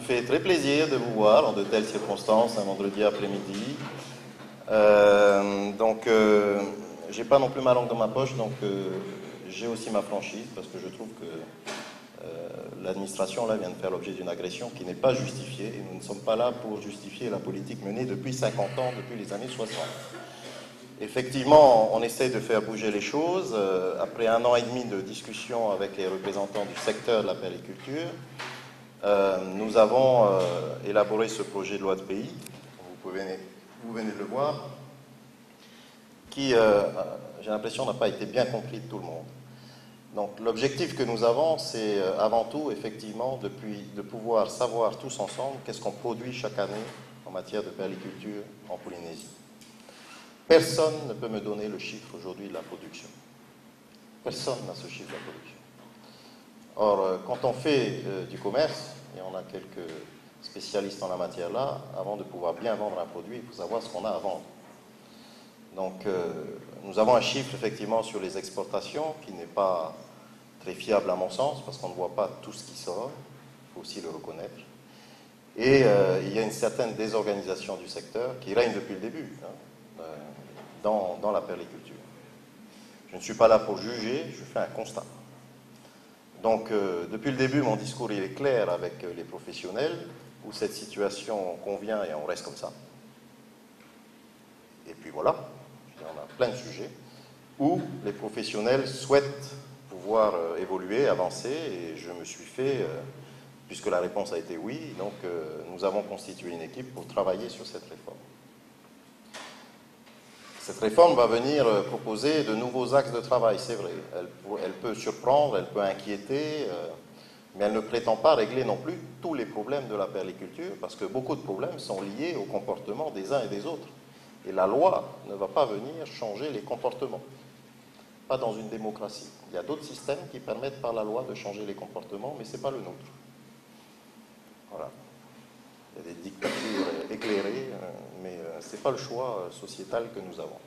me fait très plaisir de vous voir en de telles circonstances, un vendredi après-midi. J'ai pas non plus ma langue dans ma poche, j'ai aussi ma franchise, parce que je trouve que l'administration là vient de faire l'objet d'une agression qui n'est pas justifiée, et nous ne sommes pas là pour justifier la politique menée depuis 50 ans, depuis les années 60. Effectivement, on essaie de faire bouger les choses. Après 1 an et demi de discussion avec les représentants du secteur de la périculture, nous avons élaboré ce projet de loi de pays, vous venez de le voir, qui, j'ai l'impression, n'a pas été bien compris de tout le monde. Donc l'objectif que nous avons, c'est avant tout, effectivement, de pouvoir savoir tous ensemble qu'est-ce qu'on produit chaque année en matière de périculture en Polynésie. Personne ne peut me donner le chiffre aujourd'hui de la production. Personne n'a ce chiffre de la production. Or, quand on fait du commerce, et on a quelques spécialistes en la matière là, avant de pouvoir bien vendre un produit, il faut savoir ce qu'on a à vendre. Donc, nous avons un chiffre effectivement sur les exportations qui n'est pas très fiable à mon sens, parce qu'on ne voit pas tout ce qui sort, il faut aussi le reconnaître. Et il y a une certaine désorganisation du secteur qui règne depuis le début, dans la périculture. Je ne suis pas là pour juger, je fais un constat. Donc, depuis le début, mon discours il est clair avec les professionnels, où cette situation convient et on reste comme ça. Et puis voilà, on a plein de sujets où les professionnels souhaitent pouvoir évoluer, avancer, et je me suis fait, puisque la réponse a été oui, donc nous avons constitué une équipe pour travailler sur cette réforme. Cette réforme va venir proposer de nouveaux axes de travail, c'est vrai. Elle peut surprendre, elle peut inquiéter, mais elle ne prétend pas régler non plus tous les problèmes de la périculture, parce que beaucoup de problèmes sont liés au comportement des uns et des autres. Et la loi ne va pas venir changer les comportements. Pas dans une démocratie. Il y a d'autres systèmes qui permettent par la loi de changer les comportements, mais ce n'est pas le nôtre. Voilà. Il y a des dictatures éclairées, mais ce n'est pas le choix sociétal que nous avons.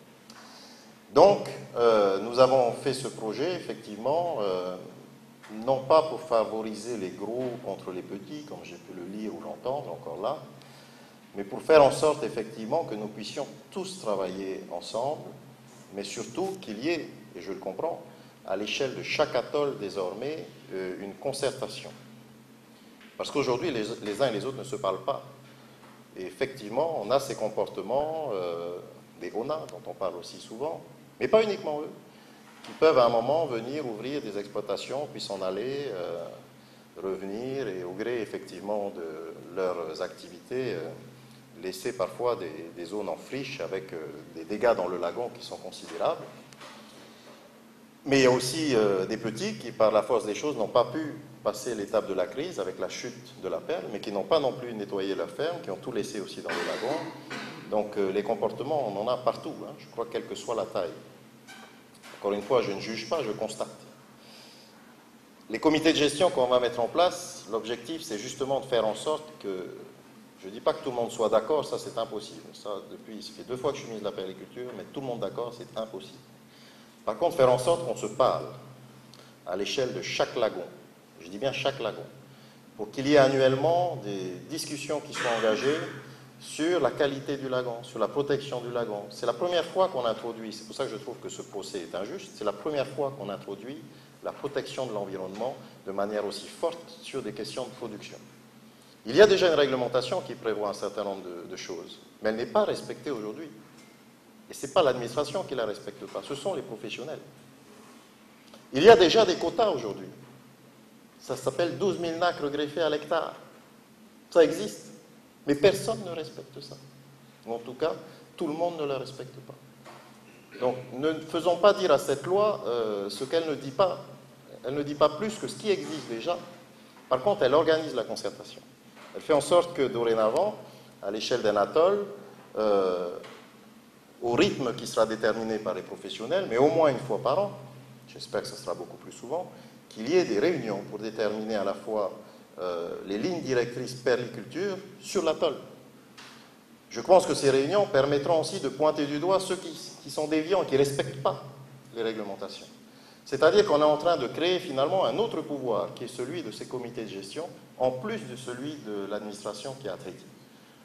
Donc, nous avons fait ce projet, effectivement, non pas pour favoriser les gros contre les petits, comme j'ai pu le lire ou l'entendre encore là, mais pour faire en sorte, effectivement, que nous puissions tous travailler ensemble, mais surtout qu'il y ait, et je le comprends, à l'échelle de chaque atoll, désormais, une concertation. Parce qu'aujourd'hui, les uns et les autres ne se parlent pas. Et effectivement, on a ces comportements des ONA, dont on parle aussi souvent, mais pas uniquement eux, qui peuvent à un moment venir ouvrir des exploitations, puis s'en aller, revenir, et au gré effectivement de leurs activités, laisser parfois des zones en friche avec des dégâts dans le lagon qui sont considérables. Mais il y a aussi des petits qui, par la force des choses, n'ont pas pu passer l'étape de la crise avec la chute de la perle, mais qui n'ont pas non plus nettoyé leur ferme, qui ont tout laissé aussi dans le lagon. Donc les comportements, on en a partout, je crois, quelle que soit la taille. Encore une fois, je ne juge pas, je constate. Les comités de gestion qu'on va mettre en place, l'objectif, c'est justement de faire en sorte que, je ne dis pas que tout le monde soit d'accord, ça c'est impossible. Ça, ça fait 2 fois que je suis ministre de la périculture, mais tout le monde d'accord, c'est impossible. Par contre, faire en sorte qu'on se parle à l'échelle de chaque lagon, je dis bien chaque lagon, pour qu'il y ait annuellement des discussions qui soient engagées sur la qualité du lagon, sur la protection du lagon. C'est la première fois qu'on introduit, c'est pour ça que je trouve que ce procès est injuste, c'est la première fois qu'on introduit la protection de l'environnement de manière aussi forte sur des questions de production. Il y a déjà une réglementation qui prévoit un certain nombre de choses, mais elle n'est pas respectée aujourd'hui. Et ce n'est pas l'administration qui ne la respecte pas, ce sont les professionnels. Il y a déjà des quotas aujourd'hui. Ça s'appelle 12 000 nacres greffés à l'hectare. Ça existe. Mais personne ne respecte ça. Ou en tout cas, tout le monde ne le respecte pas. Donc, ne faisons pas dire à cette loi ce qu'elle ne dit pas. Elle ne dit pas plus que ce qui existe déjà. Par contre, elle organise la concertation. Elle fait en sorte que, dorénavant, à l'échelle d'un atoll, au rythme qui sera déterminé par les professionnels, mais au moins 1 fois par an, j'espère que ce sera beaucoup plus souvent, qu'il y ait des réunions pour déterminer à la fois les lignes directrices périculture sur l'atoll. Je pense que ces réunions permettront aussi de pointer du doigt ceux qui sont déviants et qui ne respectent pas les réglementations. C'est-à-dire qu'on est en train de créer finalement un autre pouvoir, qui est celui de ces comités de gestion, en plus de celui de l'administration qui est à traiter.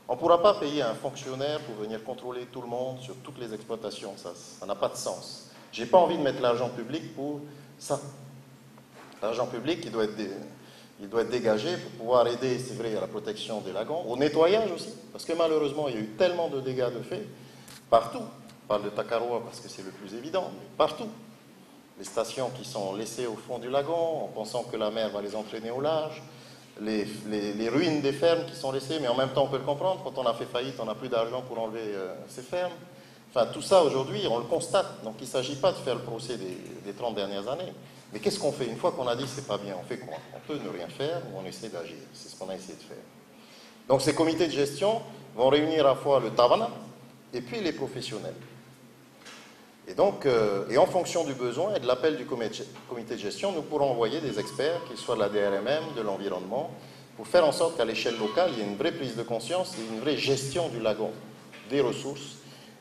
On ne pourra pas payer un fonctionnaire pour venir contrôler tout le monde sur toutes les exploitations, ça n'a pas de sens. Je n'ai pas envie de mettre l'argent public pour ça. L'argent public, il doit être dégagé pour pouvoir aider, c'est vrai, à la protection des lagons, au nettoyage aussi, parce que malheureusement, il y a eu tellement de dégâts de fait, partout. On parle de Takaroa parce que c'est le plus évident, mais partout. Les stations qui sont laissées au fond du lagon, en pensant que la mer va les entraîner au large, les ruines des fermes qui sont laissées, mais en même temps, on peut le comprendre, quand on a fait faillite, on n'a plus d'argent pour enlever ces fermes. Enfin, tout ça, aujourd'hui, on le constate. Donc, il ne s'agit pas de faire le procès des 30 dernières années. Mais qu'est-ce qu'on fait? Une fois qu'on a dit c'est pas bien, on fait quoi? On peut ne rien faire ou on essaie d'agir. C'est ce qu'on a essayé de faire. Donc, ces comités de gestion vont réunir à la fois le Tavana et puis les professionnels. Et donc, en fonction du besoin et de l'appel du comité de gestion, nous pourrons envoyer des experts, qu'ils soient de la DRMM, de l'environnement, pour faire en sorte qu'à l'échelle locale, il y ait une vraie prise de conscience et une vraie gestion du lagon, des ressources,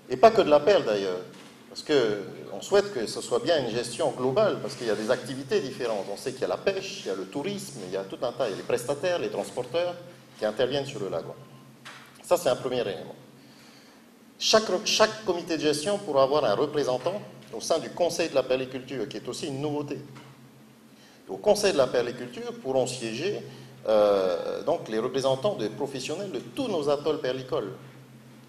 et pas que de la perle d'ailleurs, parce qu'on souhaite que ce soit bien une gestion globale, parce qu'il y a des activités différentes. On sait qu'il y a la pêche, il y a le tourisme, il y a tout un tas, il y a les prestataires, les transporteurs qui interviennent sur le lagon. Ça, c'est un premier élément. Chaque comité de gestion pourra avoir un représentant au sein du Conseil de la perliculture, qui est aussi une nouveauté. Au Conseil de la perliculture pourront siéger donc les représentants des professionnels de tous nos atolls perlicoles.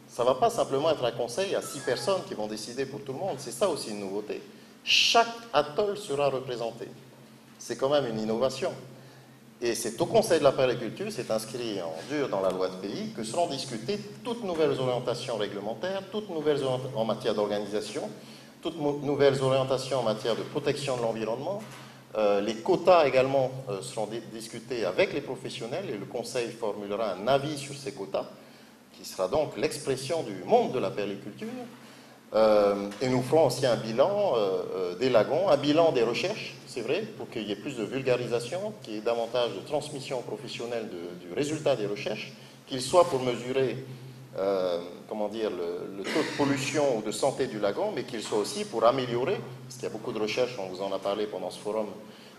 Ça ne va pas simplement être un conseil à 6 personnes qui vont décider pour tout le monde. C'est ça aussi une nouveauté. Chaque atoll sera représenté. C'est quand même une innovation. Et c'est au Conseil de la perliculture, c'est inscrit en dur dans la loi de pays, que seront discutées toutes nouvelles orientations réglementaires, toutes nouvelles en matière d'organisation, toutes nouvelles orientations en matière de protection de l'environnement. Les quotas également seront discutés avec les professionnels et le Conseil formulera un avis sur ces quotas, qui sera donc l'expression du monde de la perliculture. Et nous ferons aussi un bilan des lagons, un bilan des recherches, c'est vrai, pour qu'il y ait plus de vulgarisation, qu'il y ait davantage de transmission professionnelle du résultat des recherches, qu'il soit pour mesurer comment dire, le taux de pollution ou de santé du lagon, mais qu'il soit aussi pour améliorer, parce qu'il y a beaucoup de recherches, on vous en a parlé pendant ce forum,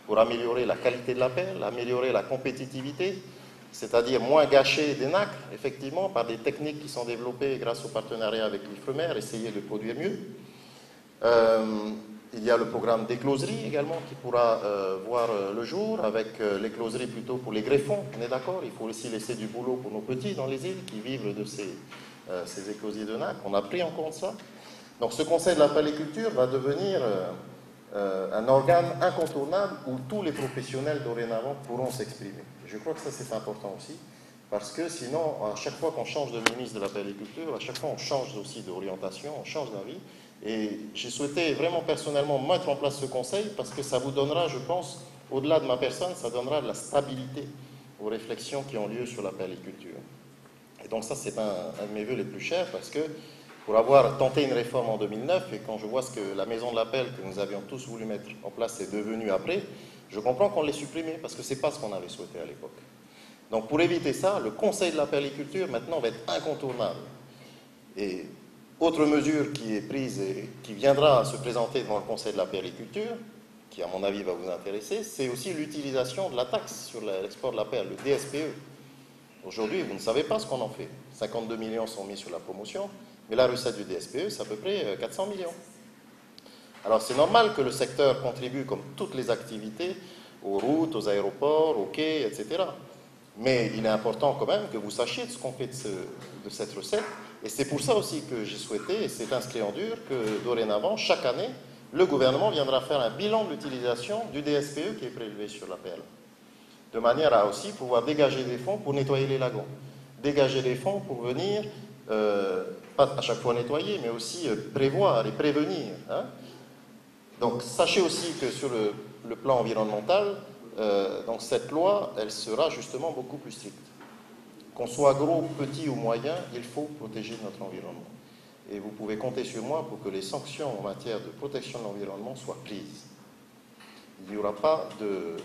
pour améliorer la qualité de la perle, améliorer la compétitivité, c'est-à-dire moins gâcher des nacres, effectivement, par des techniques qui sont développées grâce au partenariat avec l'IFREMER, essayer de produire mieux. Il y a le programme d'écloserie également qui pourra voir le jour, avec l'écloserie plutôt pour les greffons, on est d'accord. Il faut aussi laisser du boulot pour nos petits dans les îles qui vivent de ces éclosiers de nacre. On a pris en compte ça. Donc ce conseil de la perliculture va devenir un organe incontournable où tous les professionnels dorénavant pourront s'exprimer. Je crois que ça c'est important aussi, parce que sinon, à chaque fois qu'on change de ministre de la perliculture, à chaque fois on change aussi d'orientation, on change d'avis. Et j'ai souhaité vraiment personnellement mettre en place ce conseil parce que ça vous donnera, je pense, au-delà de ma personne, ça donnera de la stabilité aux réflexions qui ont lieu sur la perliculture. Et donc ça, c'est un de mes vœux les plus chers parce que pour avoir tenté une réforme en 2009 et quand je vois ce que la maison de la perle que nous avions tous voulu mettre en place est devenue après, je comprends qu'on l'ait supprimé parce que ce n'est pas ce qu'on avait souhaité à l'époque. Donc pour éviter ça, le conseil de la perliculture maintenant va être incontournable. Et autre mesure qui est prise et qui viendra se présenter devant le Conseil de la perliculture, qui à mon avis va vous intéresser, c'est aussi l'utilisation de la taxe sur l'export de la perle, le DSPE. Aujourd'hui, vous ne savez pas ce qu'on en fait. 52 millions sont mis sur la promotion, mais la recette du DSPE, c'est à peu près 400 millions. Alors c'est normal que le secteur contribue, comme toutes les activités, aux routes, aux aéroports, aux quais, etc. Mais il est important quand même que vous sachiez ce qu'on fait de cette recette. Et c'est pour ça aussi que j'ai souhaité, et c'est inscrit en dur, que dorénavant, chaque année, le gouvernement viendra faire un bilan de l'utilisation du DSPE qui est prélevé sur la perle. De manière à aussi pouvoir dégager des fonds pour nettoyer les lagons. Dégager des fonds pour venir, pas à chaque fois nettoyer, mais aussi prévoir et prévenir. Hein. Donc sachez aussi que sur le plan environnemental, donc cette loi, elle sera justement beaucoup plus stricte. Qu'on soit gros, petit ou moyen, il faut protéger notre environnement. Et vous pouvez compter sur moi pour que les sanctions en matière de protection de l'environnement soient prises. Il n'y aura pas de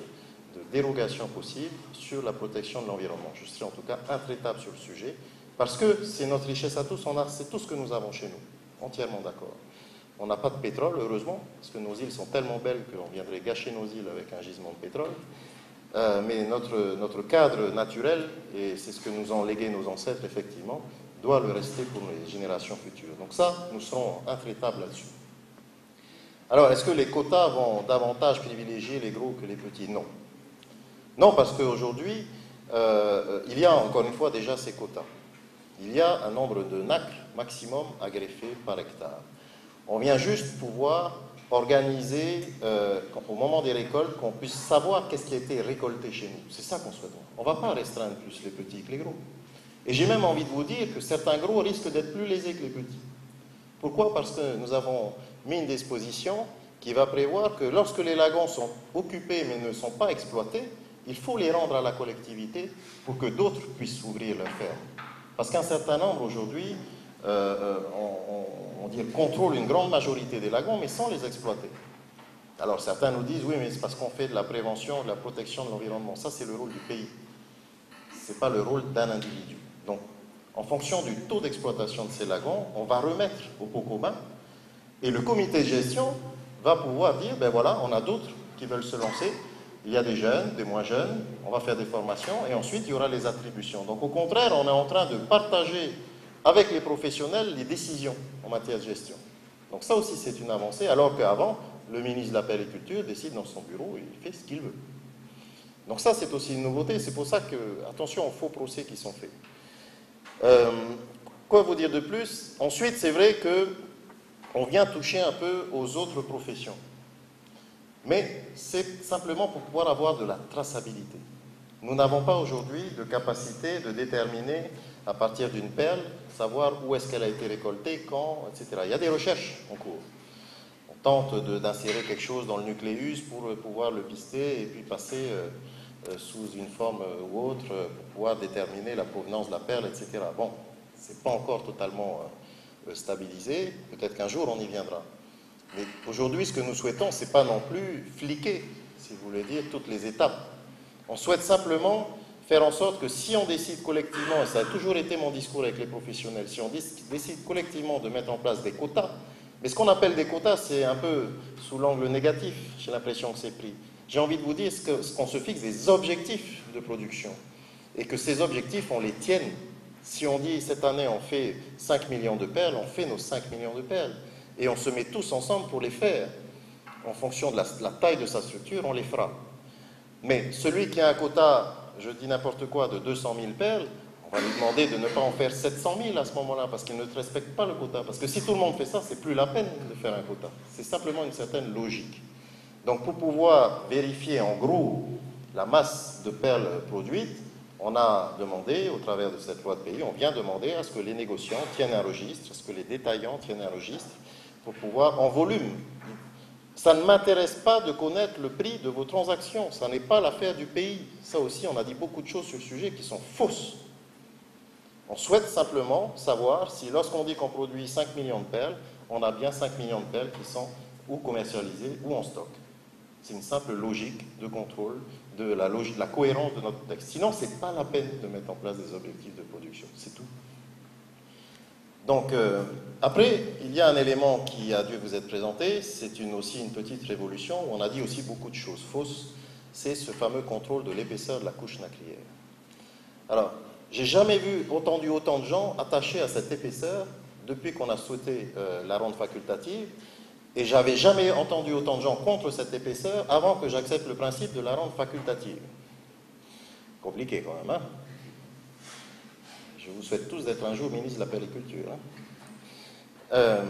dérogation possible sur la protection de l'environnement. Je serai en tout cas intraitable sur le sujet, parce que c'est notre richesse à tous, c'est tout ce que nous avons chez nous, entièrement d'accord. On n'a pas de pétrole, heureusement, parce que nos îles sont tellement belles qu'on viendrait gâcher nos îles avec un gisement de pétrole. Mais notre cadre naturel, et c'est ce que nous ont légué nos ancêtres, effectivement, doit le rester pour les générations futures. Donc ça, nous serons intraitables là-dessus. Alors, est-ce que les quotas vont davantage privilégier les gros que les petits? Non. Non, parce qu'aujourd'hui, il y a encore une fois déjà ces quotas. Il y a un nombre de nacres maximum à greffer par hectare. On vient juste pouvoir organiser, au moment des récoltes, qu'on puisse savoir qu'est-ce qui a été récolté chez nous. C'est ça qu'on souhaite. On ne va pas restreindre plus les petits que les gros. Et j'ai même envie de vous dire que certains gros risquent d'être plus lésés que les petits. Pourquoi? Parce que nous avons mis une disposition qui va prévoir que lorsque les lagons sont occupés mais ne sont pas exploités, il faut les rendre à la collectivité pour que d'autres puissent ouvrir leurs fermes. Parce qu'un certain nombre aujourd'hui, on contrôle une grande majorité des lagons mais sans les exploiter. Alors certains nous disent, oui, mais c'est parce qu'on fait de la prévention, de la protection de l'environnement. Ça, c'est le rôle du pays. Ce n'est pas le rôle d'un individu. Donc, en fonction du taux d'exploitation de ces lagons, on va remettre au pot commun et le comité de gestion va pouvoir dire, ben voilà, on a d'autres qui veulent se lancer, il y a des jeunes, des moins jeunes, on va faire des formations et ensuite il y aura les attributions. Donc au contraire, on est en train de partager avec les professionnels les décisions en matière de gestion. Donc ça aussi c'est une avancée, alors qu'avant, le ministre de la Périculture décide dans son bureau et il fait ce qu'il veut. Donc ça c'est aussi une nouveauté, c'est pour ça que, attention aux faux procès qui sont faits. Quoi vous dire de plus? Ensuite, c'est vrai qu'on vient toucher un peu aux autres professions. Mais c'est simplement pour pouvoir avoir de la traçabilité. Nous n'avons pas aujourd'hui de capacité de déterminer, à partir d'une perle, savoir où est-ce qu'elle a été récoltée, quand, etc. Il y a des recherches en cours. On tente d'insérer quelque chose dans le nucléus pour pouvoir le pister et puis passer sous une forme ou autre pour pouvoir déterminer la provenance de la perle, etc. Bon, ce n'est pas encore totalement stabilisé. Peut-être qu'un jour, on y viendra. Mais aujourd'hui, ce que nous souhaitons, ce n'est pas non plus fliquer, si vous voulez dire, toutes les étapes. On souhaite simplement faire en sorte que si on décide collectivement, et ça a toujours été mon discours avec les professionnels, si on décide collectivement de mettre en place des quotas, mais ce qu'on appelle des quotas, c'est un peu sous l'angle négatif, j'ai l'impression que c'est pris. J'ai envie de vous dire qu'on se fixe des objectifs de production et que ces objectifs, on les tienne. Si on dit cette année on fait 5 millions de perles, on fait nos 5 millions de perles. Et on se met tous ensemble pour les faire. En fonction de la taille de sa structure, on les fera. Mais celui qui a un quota, je dis n'importe quoi, de 200 000 perles, on va lui demander de ne pas en faire 700 000 à ce moment-là, parce qu'il ne respecte pas le quota. Parce que si tout le monde fait ça, c'est plus la peine de faire un quota. C'est simplement une certaine logique. Donc pour pouvoir vérifier en gros la masse de perles produites, on a demandé, au travers de cette loi de pays, on vient demander à ce que les négociants tiennent un registre, à ce que les détaillants tiennent un registre, pour pouvoir, en volume. Ça ne m'intéresse pas de connaître le prix de vos transactions, ça n'est pas l'affaire du pays. Ça aussi, on a dit beaucoup de choses sur le sujet qui sont fausses. On souhaite simplement savoir si, lorsqu'on dit qu'on produit 5 millions de perles, on a bien 5 millions de perles qui sont ou commercialisées ou en stock. C'est une simple logique de contrôle de la cohérence de notre texte. Sinon, ce n'est pas la peine de mettre en place des objectifs de production, c'est tout. Donc, après, il y a un élément qui a dû vous être présenté, c'est aussi une petite révolution, où on a dit aussi beaucoup de choses fausses, c'est ce fameux contrôle de l'épaisseur de la couche naclière. Alors, j'ai jamais entendu autant de gens attachés à cette épaisseur depuis qu'on a souhaité la rendre facultative, et j'avais jamais entendu autant de gens contre cette épaisseur avant que j'accepte le principe de la rendre facultative. Compliqué quand même, hein? Je vous souhaite tous d'être un jour ministre de la Périculture. Hein.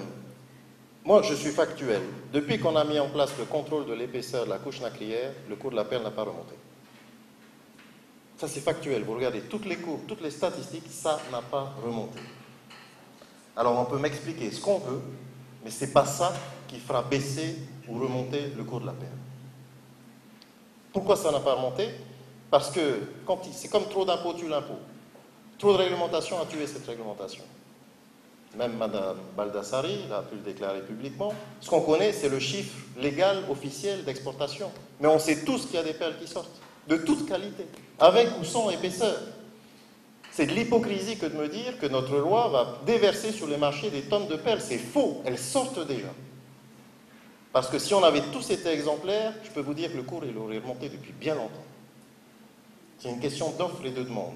Moi, je suis factuel. Depuis qu'on a mis en place le contrôle de l'épaisseur de la couche naclière, le cours de la perle n'a pas remonté. Ça, c'est factuel. Vous regardez toutes les courbes, toutes les statistiques, ça n'a pas remonté. Alors, on peut m'expliquer ce qu'on veut, mais ce n'est pas ça qui fera baisser ou remonter le cours de la perle. Pourquoi ça n'a pas remonté? Parce que c'est comme trop d'impôts tue l'impôt. Trop de réglementation a tué cette réglementation. Même Mme Baldassari a pu le déclarer publiquement. Ce qu'on connaît, c'est le chiffre légal, officiel d'exportation. Mais on sait tous qu'il y a des perles qui sortent, de toute qualité, avec ou sans épaisseur. C'est de l'hypocrisie que de me dire que notre loi va déverser sur les marchés des tonnes de perles. C'est faux, elles sortent déjà. Parce que si on avait tous été exemplaires, je peux vous dire que le cours, il aurait remonté depuis bien longtemps. C'est une question d'offre et de demande.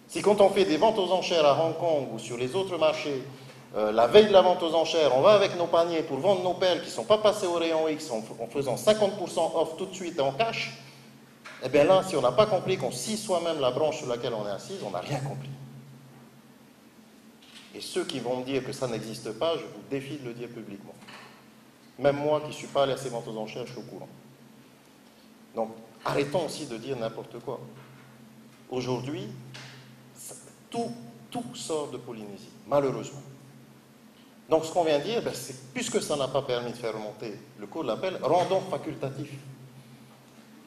Si quand on fait des ventes aux enchères à Hong Kong ou sur les autres marchés, la veille de la vente aux enchères, on va avec nos paniers pour vendre nos perles qui ne sont pas passées au rayon X en faisant 50% off tout de suite en cash, eh bien là, si on n'a pas compris qu'on scie soi-même la branche sur laquelle on est assise, on n'a rien compris. Et ceux qui vont me dire que ça n'existe pas, je vous défie de le dire publiquement. Même moi qui ne suis pas allé à ces ventes aux enchères, je suis au courant. Donc, arrêtons aussi de dire n'importe quoi. Aujourd'hui, tout sort de Polynésie, malheureusement. Donc, ce qu'on vient de dire, c'est que puisque ça n'a pas permis de faire remonter le cours de l'appel, rendons facultatif.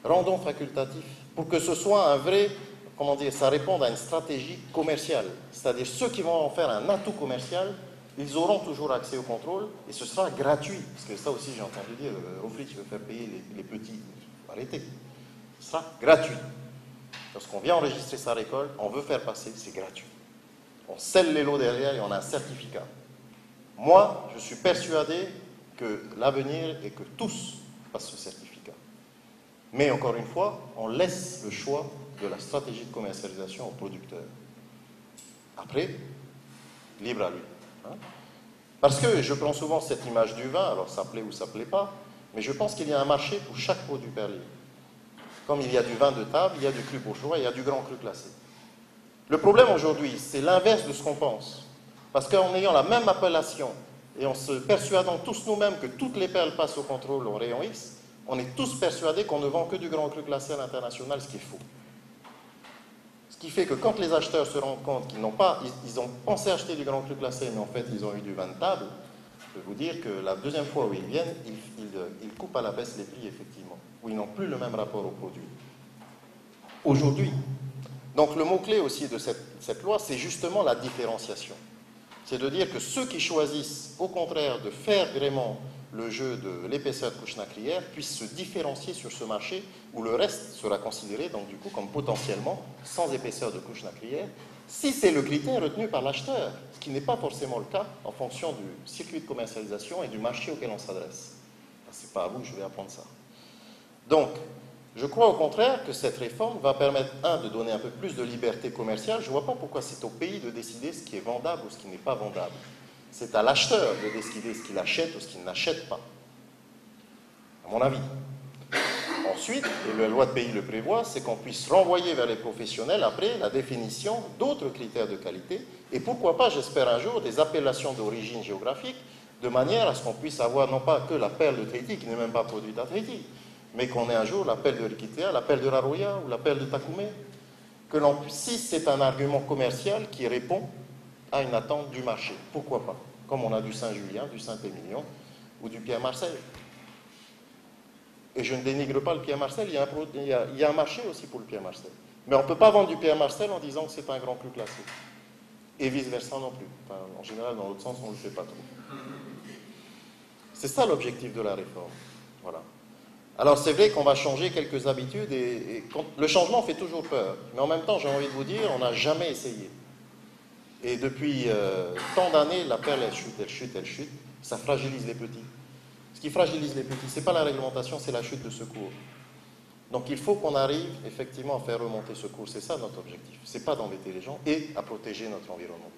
Rendons facultatif. Pour que ce soit un vrai, comment dire, ça réponde à une stratégie commerciale. C'est-à-dire, ceux qui vont en faire un atout commercial, ils auront toujours accès au contrôle et ce sera gratuit. Parce que ça aussi, j'ai entendu dire, Rofri, tu veux faire payer les petits. Arrêtez. Ce sera gratuit. Lorsqu'on vient enregistrer sa récolte, on veut faire passer, c'est gratuit. On scelle les lots derrière et on a un certificat. Moi, je suis persuadé que l'avenir est que tous passent ce certificat. Mais encore une fois, on laisse le choix de la stratégie de commercialisation aux producteurs. Après, libre à lui. Hein? Parce que je prends souvent cette image du vin, alors ça plaît ou ça ne plaît pas, mais je pense qu'il y a un marché pour chaque produit perlier. Comme il y a du vin de table, il y a du cru bourgeois, il y a du grand cru classé. Le problème aujourd'hui, c'est l'inverse de ce qu'on pense. Parce qu'en ayant la même appellation et en se persuadant tous nous-mêmes que toutes les perles passent au contrôle au rayon X, on est tous persuadés qu'on ne vend que du grand cru classé à l'international, ce qui est faux. Ce qui fait que quand les acheteurs se rendent compte qu'ils n'ont pas, ils ont pensé acheter du grand cru classé, mais en fait ils ont eu du vin de table, je peux vous dire que la deuxième fois où ils viennent, ils coupent à la baisse les prix, effectivement, où ils n'ont plus le même rapport au produit. Aujourd'hui. Donc le mot-clé aussi de cette loi, c'est justement la différenciation. C'est de dire que ceux qui choisissent, au contraire, de faire vraiment le jeu de l'épaisseur de couche naclière puissent se différencier sur ce marché où le reste sera considéré, donc du coup, comme potentiellement sans épaisseur de couche naclière, si c'est le critère retenu par l'acheteur, ce qui n'est pas forcément le cas en fonction du circuit de commercialisation et du marché auquel on s'adresse. Ce n'est pas à vous que je vais apprendre ça. Donc, je crois au contraire que cette réforme va permettre, de donner un peu plus de liberté commerciale. Je ne vois pas pourquoi c'est au pays de décider ce qui est vendable ou ce qui n'est pas vendable. C'est à l'acheteur de décider ce qu'il achète ou ce qu'il n'achète pas, à mon avis. Ensuite, et la loi de pays le prévoit, c'est qu'on puisse renvoyer vers les professionnels, après, la définition d'autres critères de qualité, et pourquoi pas, j'espère un jour, des appellations d'origine géographique, de manière à ce qu'on puisse avoir non pas que la perle de Tahiti, qui n'est même pas produite à Tahiti, mais qu'on ait un jour la perle de Rikitea, la perle de Raroya ou la perle de Takoumé. Si c'est un argument commercial qui répond à une attente du marché, pourquoi pas? Comme on a du Saint-Julien, du Saint-Émilion ou du Pierre-Marcel. Et je ne dénigre pas le Pierre-Marcel, il y a un marché aussi pour le Pierre-Marcel. Mais on ne peut pas vendre du Pierre-Marcel en disant que c'est un grand cru classé. Et vice-versa non plus. Enfin, en général, dans l'autre sens, on ne le fait pas trop. C'est ça l'objectif de la réforme. Voilà. Alors c'est vrai qu'on va changer quelques habitudes et le changement fait toujours peur. Mais en même temps, j'ai envie de vous dire, on n'a jamais essayé. Et depuis tant d'années, la perle, elle chute, elle chute, elle chute. Ça fragilise les petits. Ce qui fragilise les petits, ce n'est pas la réglementation, c'est la chute de ce cours. Donc il faut qu'on arrive effectivement à faire remonter ce cours. C'est ça notre objectif. Ce n'est pas d'embêter les gens et à protéger notre environnement.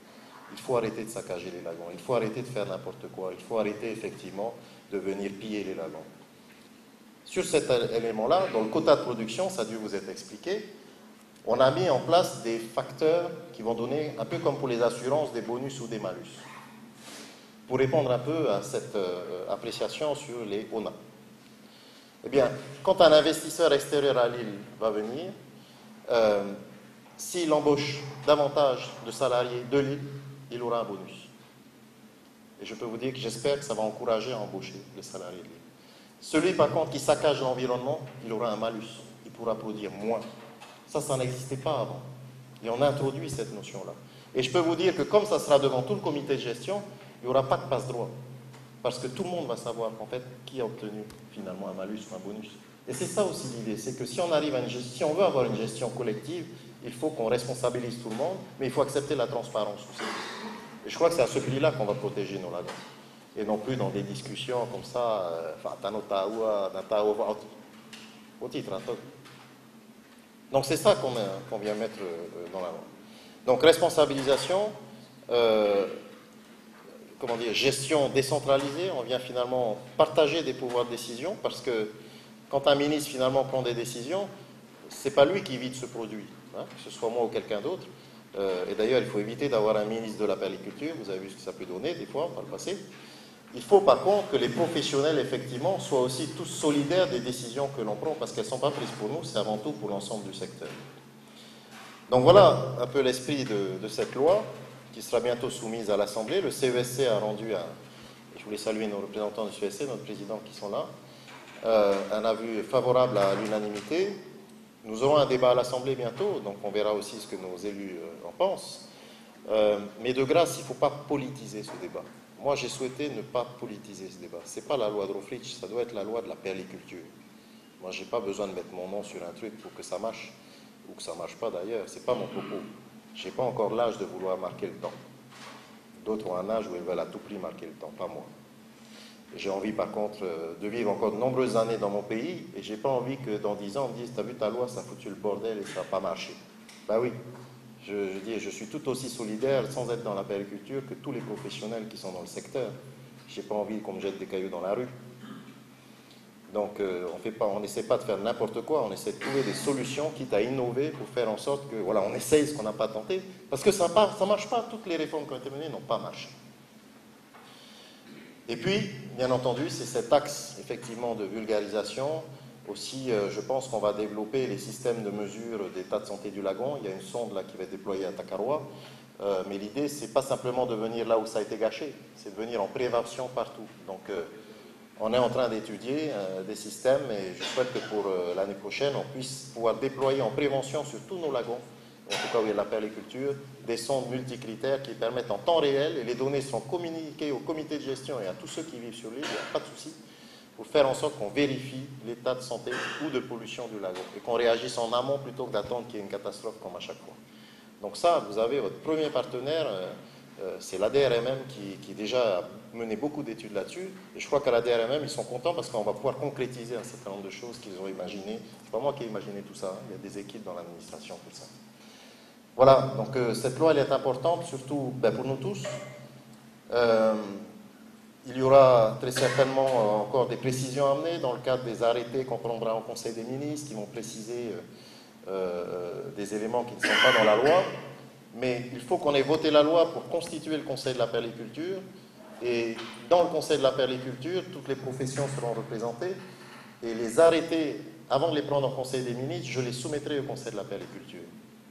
Il faut arrêter de saccager les lagons. Il faut arrêter de faire n'importe quoi. Il faut arrêter effectivement de venir piller les lagons. Sur cet élément-là, dans le quota de production, ça a dû vous être expliqué, on a mis en place des facteurs qui vont donner, un peu comme pour les assurances, des bonus ou des malus, pour répondre un peu à cette appréciation sur les ONA. Eh bien, quand un investisseur extérieur à l'île va venir, s'il embauche davantage de salariés de l'île, il aura un bonus. Et je peux vous dire que j'espère que ça va encourager à embaucher les salariés de l'île. Celui, par contre, qui saccage l'environnement, il aura un malus. Il pourra produire moins. Ça n'existait pas avant. Et on a introduit cette notion-là. Et je peux vous dire que comme ça sera devant tout le comité de gestion, il n'y aura pas de passe-droit. Parce que tout le monde va savoir, en fait, qui a obtenu finalement un malus ou un bonus. Et c'est ça aussi l'idée, c'est que si on arrive à si on veut avoir une gestion collective, il faut qu'on responsabilise tout le monde, mais il faut accepter la transparence aussi. Et je crois que c'est à ce prix-là qu'on va protéger nos lagons. et non plus dans des discussions comme ça, au titre. Donc c'est ça qu'on vient mettre dans la loi. Donc responsabilisation, comment dire, gestion décentralisée, on vient finalement partager des pouvoirs de décision, parce que quand un ministre finalement prend des décisions, c'est pas lui qui vide ce produit, hein, que ce soit moi ou quelqu'un d'autre. Et d'ailleurs, il faut éviter d'avoir un ministre de la perliculture, vous avez vu ce que ça peut donner des fois par le passé. Il faut par contre que les professionnels, effectivement, soient aussi tous solidaires des décisions que l'on prend, parce qu'elles ne sont pas prises pour nous, c'est avant tout pour l'ensemble du secteur. Donc voilà un peu l'esprit de cette loi, qui sera bientôt soumise à l'Assemblée. Le CESC a rendu, je voulais saluer nos représentants du CESC, notre président qui sont là, un avis favorable à l'unanimité. Nous aurons un débat à l'Assemblée bientôt, donc on verra aussi ce que nos élus en pensent. Mais de grâce, il ne faut pas politiser ce débat. Moi, j'ai souhaité ne pas politiser ce débat. Ce n'est pas la loi de Roflich, ça doit être la loi de la perliculture. Moi, je n'ai pas besoin de mettre mon nom sur un truc pour que ça marche, ou que ça ne marche pas d'ailleurs. Ce n'est pas mon propos. Je n'ai pas encore l'âge de vouloir marquer le temps. D'autres ont un âge où ils veulent à tout prix marquer le temps, pas moi. J'ai envie, par contre, de vivre encore de nombreuses années dans mon pays, et je n'ai pas envie que dans 10 ans, on me dise « T'as vu ta loi, ça a foutu le bordel et ça n'a pas marché ». Ben oui, je suis tout aussi solidaire, sans être dans la perliculture, que tous les professionnels qui sont dans le secteur. Je n'ai pas envie qu'on me jette des cailloux dans la rue. Donc, on n'essaie pas de faire n'importe quoi, on essaie de trouver des solutions, quitte à innover pour faire en sorte que, voilà, on essaye ce qu'on n'a pas tenté, parce que ça ne marche pas, toutes les réformes qui ont été menées n'ont pas marché. Et puis, bien entendu, c'est cet axe, effectivement, de vulgarisation. Aussi, je pense qu'on va développer les systèmes de mesure d'état de santé du lagon. Il y a une sonde là qui va être déployée à Takaroa. Mais l'idée, c'est pas simplement de venir là où ça a été gâché, c'est de venir en prévention partout. Donc, on est en train d'étudier des systèmes et je souhaite que pour l'année prochaine, on puisse pouvoir déployer en prévention sur tous nos lagons, en tout cas où il y a de la perliculture, des sondes multicritères qui permettent en temps réel, et les données seront communiquées au comité de gestion et à tous ceux qui vivent sur l'île, il n'y a pas de souci, pour faire en sorte qu'on vérifie l'état de santé ou de pollution du lagon et qu'on réagisse en amont plutôt que d'attendre qu'il y ait une catastrophe comme à chaque fois. Donc ça, vous avez votre premier partenaire, c'est l'ADRMM qui déjà a mené beaucoup d'études là-dessus, et je crois qu'à l'ADRMM, ils sont contents parce qu'on va pouvoir concrétiser un certain nombre de choses qu'ils ont imaginées. C'est pas moi qui ai imaginé tout ça, hein. Il y a des équipes dans l'administration pour ça. Voilà, donc cette loi, elle est importante, surtout pour nous tous. Il y aura très certainement encore des précisions à amener dans le cadre des arrêtés qu'on prendra en Conseil des ministres, qui vont préciser des éléments qui ne sont pas dans la loi. Mais il faut qu'on ait voté la loi pour constituer le Conseil de la perliculture. Et dans le Conseil de la perliculture, toutes les professions seront représentées. Et les arrêtés, avant de les prendre en Conseil des ministres, je les soumettrai au Conseil de la perliculture.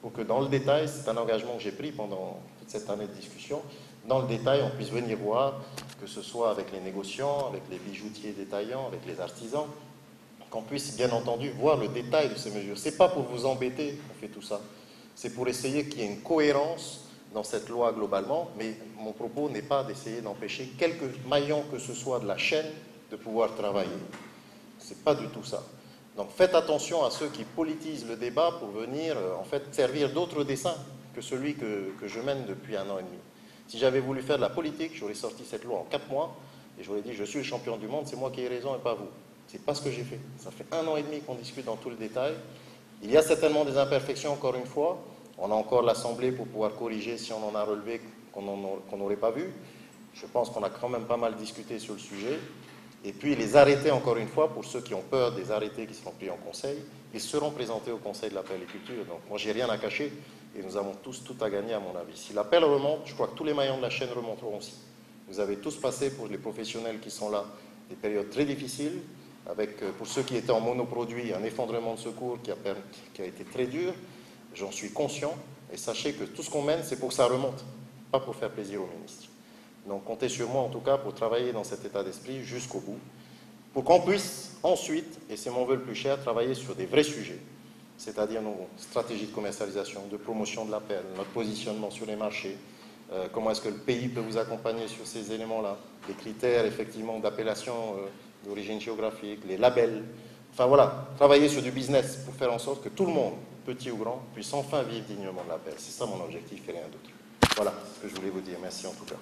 Pour que dans le détail, c'est un engagement que j'ai pris pendant toute cette année de discussion, dans le détail, on puisse venir voir, que ce soit avec les négociants, avec les bijoutiers détaillants, avec les artisans, qu'on puisse bien entendu voir le détail de ces mesures. Ce n'est pas pour vous embêter qu'on fait tout ça, c'est pour essayer qu'il y ait une cohérence dans cette loi globalement, mais mon propos n'est pas d'essayer d'empêcher quelques maillons que ce soit de la chaîne de pouvoir travailler. Ce n'est pas du tout ça. Donc faites attention à ceux qui politisent le débat pour venir en fait servir d'autres dessins que celui que je mène depuis 1 an et demi. Si j'avais voulu faire de la politique, j'aurais sorti cette loi en 4 mois et j'aurais dit je suis le champion du monde, c'est moi qui ai raison et pas vous. C'est pas ce que j'ai fait. Ça fait 1 an et demi qu'on discute dans tout le détail. Il y a certainement des imperfections encore une fois. On a encore l'Assemblée pour pouvoir corriger si on en a relevé qu'on n'aurait pas vu. Je pense qu'on a quand même pas mal discuté sur le sujet. Et puis les arrêtés, encore une fois, pour ceux qui ont peur des arrêtés qui seront pris en conseil, ils seront présentés au Conseil de la perliculture. Donc moi, j'ai rien à cacher et nous avons tous tout à gagner, à mon avis. Si l'appel remonte, je crois que tous les maillons de la chaîne remonteront aussi. Vous avez tous passé, pour les professionnels qui sont là, des périodes très difficiles, avec, pour ceux qui étaient en monoproduit, un effondrement de secours qui a été très dur. J'en suis conscient et sachez que tout ce qu'on mène, c'est pour que ça remonte, pas pour faire plaisir au ministre. Donc comptez sur moi en tout cas pour travailler dans cet état d'esprit jusqu'au bout, pour qu'on puisse ensuite, et c'est mon vœu le plus cher, travailler sur des vrais sujets, c'est-à-dire nos stratégies de commercialisation, de promotion de la perle, notre positionnement sur les marchés, comment est-ce que le pays peut vous accompagner sur ces éléments-là, les critères effectivement d'appellation d'origine géographique, les labels, enfin voilà, travailler sur du business pour faire en sorte que tout le monde, petit ou grand, puisse enfin vivre dignement de la perle. C'est ça mon objectif et rien d'autre. Voilà ce que je voulais vous dire. Merci en tout cas.